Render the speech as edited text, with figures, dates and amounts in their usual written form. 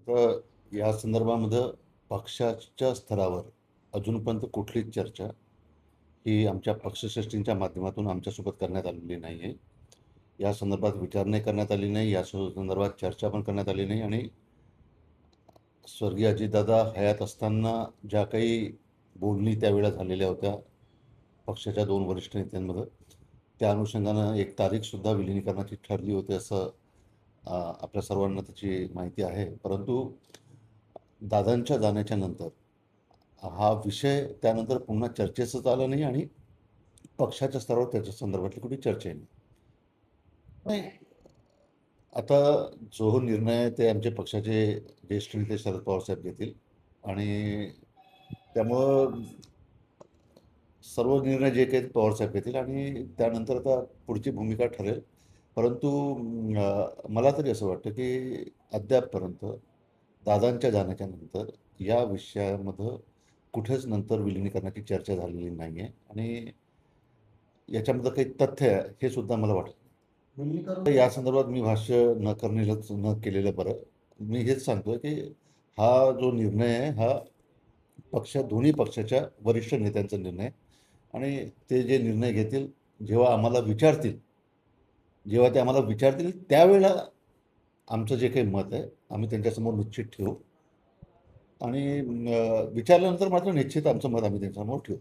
तर या संदर्भामध्ये पक्षाच्या स्तरावर अजूनपर्यंत कुठलीच चर्चा ही आमच्या पक्षश्रेष्ठींच्या माध्यमातून आमच्यासोबत करण्यात आलेली नाही आहे. या संदर्भात विचारणा करण्यात आली नाही, या संदर्भात चर्चा पण करण्यात आली नाही. आणि स्वर्गीय अजितदादा हयात असताना ज्या काही बोलणी त्यावेळेला झालेल्या होत्या पक्षाच्या 2 वरिष्ठ नेत्यांमध्ये, त्या अनुषंगानं एक तारीखसुद्धा विलिनीकरणाची ठरली होती असं आपल्या सर्वांना त्याची माहिती आहे. परंतु दादांच्या जाण्याच्या नंतर हा विषय त्यानंतर पुन्हा चर्चेचाच आला नाही आणि पक्षाच्या स्तरावर त्याच्या संदर्भातली कुठे चर्चा नाही. नाही, आता जो निर्णय आहे ते आमचे पक्षाचे ज्येष्ठ नेते शरद पवार साहेब घेतील आणि त्यामुळं सर्व निर्णय जे काही पवार साहेब घेतील आणि त्यानंतर आता पुढची भूमिका ठरेल. परंतु मला तरी असं वाटतं की अद्यापपर्यंत दादांच्या जाण्याच्या नंतर या विषयामध्ये कुठेच नंतर विलिनीकरणाची चर्चा झालेली नाही आहे आणि याच्यामध्ये काही तथ्य आहे हे सुद्धा मला वाटतं. या संदर्भात मी भाष्य न केलेलं बरं. मी हेच सांगतोय की हा जो निर्णय आहे हा दोन्ही पक्षाच्या वरिष्ठ नेत्यांचा निर्णय आहे आणि ते जे निर्णय घेतील जेव्हा ते आम्हाला विचारतील त्यावेळेला आमचं जे काही मत आहे आम्ही त्यांच्यासमोर निश्चित ठेवू आणि विचारल्यानंतर मात्र निश्चित आमचं मत आम्ही त्यांच्यासमोर ठेवू.